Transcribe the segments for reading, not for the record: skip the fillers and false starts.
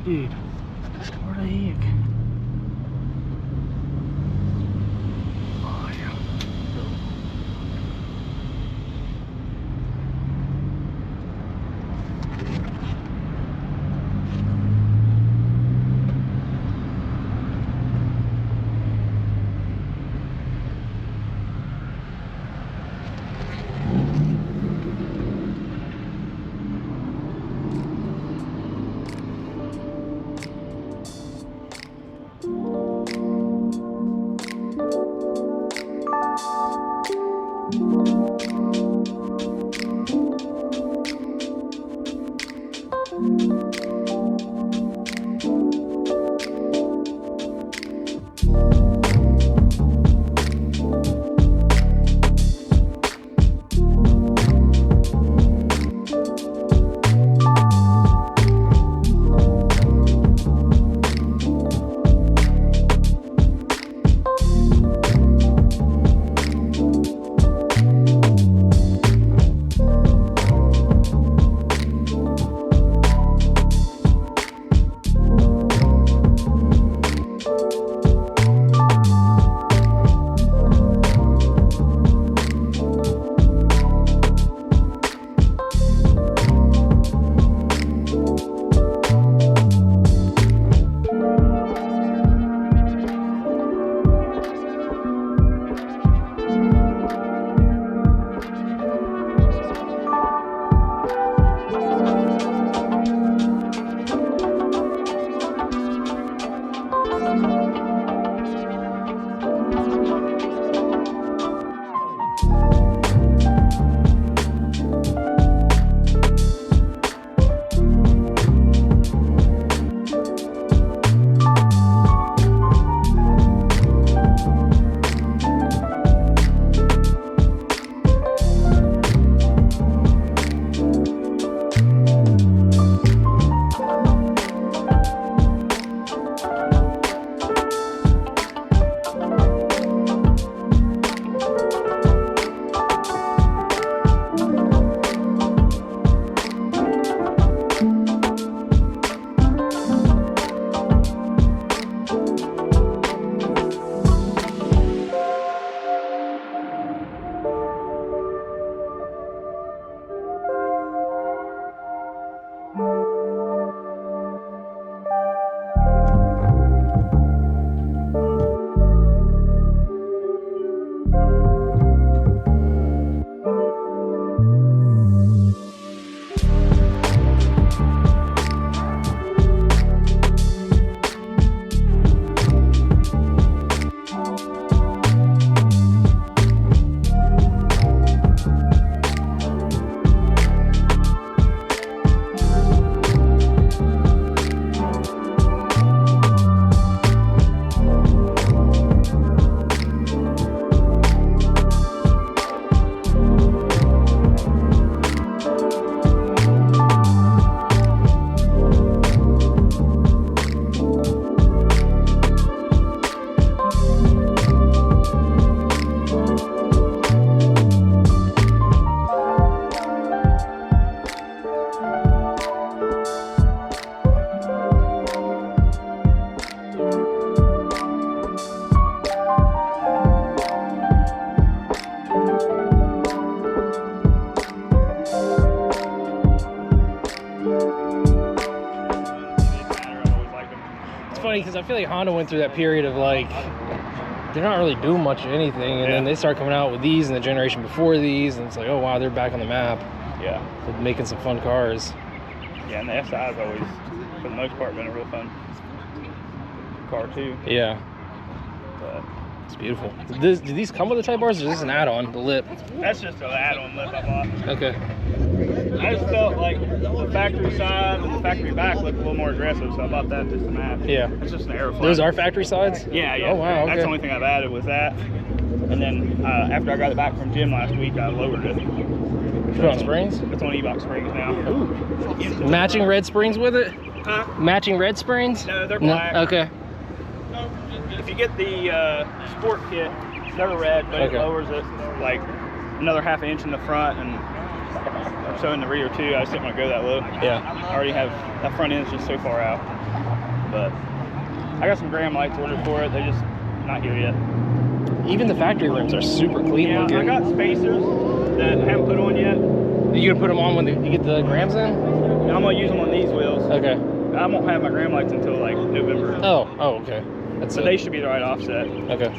Dude, where the heck? Oh, yeah. it's funny because I feel like Honda went through that period of like they're not really doing much of anything, and then they start coming out with these and the generation before these, and it's like, oh wow, they're back on the map. Yeah. With making some fun cars. Yeah, and the SI has always, for the most part, been a real fun car too. Yeah. But it's beautiful. Do these come with the Type Bars, or is this an add-on, the lip? That's just an add-on lip I bought. Okay. I just felt like the factory side and the factory back looked a little more aggressive, so I bought that just to match. Yeah. It's just an Aeroflot. Those are factory sides? Yeah, yeah. Oh, wow, okay. That's the only thing I've added was that. And then after I got it back from gym last week, I lowered it. Put on springs? It's on E-Box springs now. Ooh. Matching red springs with it? Huh? Matching red springs? No, they're black. No? Okay. If you get the sport kit, they're red, but it lowers it like another ½ inch in the front and so in the rear too. I just didn't want to go that low. Yeah. I already have, that front end's just so far out. But I got some Graham lights ordered for it. They're just not here yet. Even the factory rims are super clean looking. I got spacers that I haven't put on yet. Are you gonna put them on when you get the Grams in? I'm gonna use them on these wheels. Okay. I won't have my Graham lights until like November. Oh, okay. So they should be the right offset. Okay.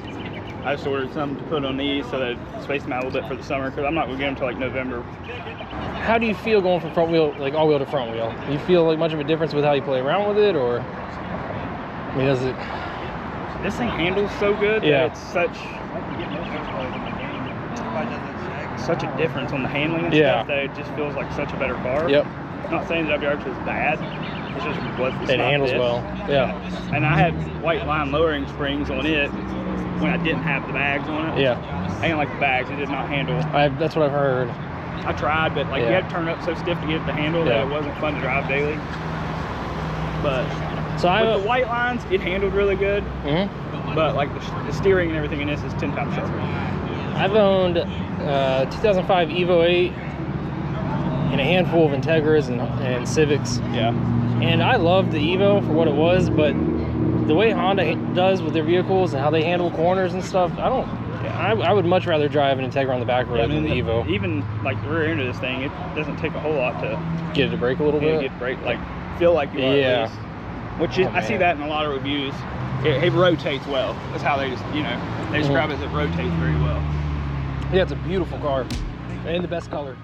I just ordered some to put on these so that it space them out a little bit for the summer because I'm not gonna get them until like November. How do you feel going from front wheel, like all wheel to front wheel? Do you feel like much of a difference with how you play around with it, or I mean, does it? This thing handles so good that it's such a difference on the handling and stuff that it just feels like such a better car. Yep. I'm not saying the WRX is bad. It's just what it handles well. Yeah. And I had white line lowering springs on it when I didn't have the bags on it. Yeah. I didn't like the bags. It did not handle. That's what I've heard. I tried, but like you had to turn it up so stiff to get it to handle that it wasn't fun to drive daily. But with the white lines, it handled really good. But like the steering and everything in this is 10 times sharper. I've owned 2005 Evo 8 and a handful of Integras and Civics. Yeah. And I loved the Evo for what it was, but the way Honda does with their vehicles and how they handle corners and stuff, I would much rather drive an Integra on the back road than the Evo. Even like the rear end of this thing, it doesn't take a whole lot to get it to brake a little bit. Get brake, like feel like you are at least. Which is, I see that in a lot of reviews. It rotates well. That's how they just, they describe it as it rotates very well. Yeah, it's a beautiful car and the best color.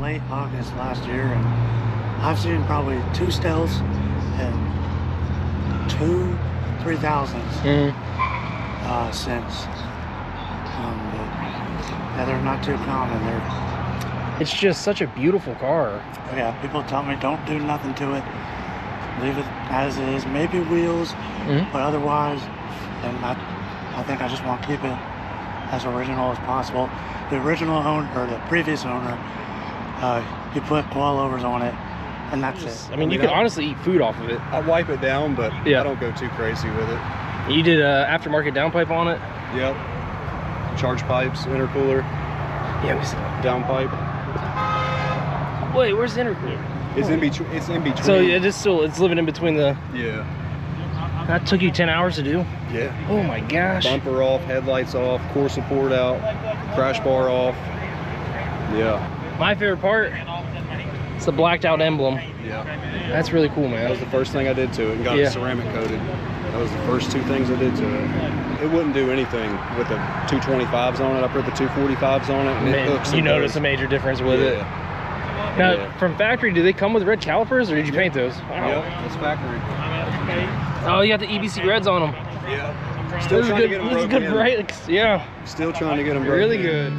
Late August last year, and I've seen probably 2 Stels and 2 3000s since. But yeah, they're not too common. It's just such a beautiful car. Yeah, people tell me don't do nothing to it, leave it as is. Maybe wheels, but otherwise, and I think I just want to keep it as original as possible. The original owner, or the previous owner, you put coilovers on it, and that's it. I mean, you can honestly eat food off of it. I wipe it down, but yeah. I don't go too crazy with it. You did aftermarket downpipe on it? Yep. Charge pipes, intercooler. Yeah, we see that. Downpipe. Wait, where's the intercooler? It's in between. It's in between. So it's living in between the. Yeah. That took you 10 hours to do? Yeah. Oh my gosh. Bumper off, headlights off, core support out, crash bar off. Yeah. My favorite part is the blacked out emblem. Yeah. That's really cool, man. That was the first thing I did to it, and got it ceramic coated. That was the first 2 things I did to it. It wouldn't do anything with the 225s on it. I put the 245s on it, and it hooks. You notice a major difference with it. Now, from factory, do they come with red calipers, or did you paint those? Wow. Yep, that's factory. Oh, you got the EBC reds on them. Yeah. Still trying to get them broken in. Good brakes. Yeah. Still trying to get them broken Really in. good.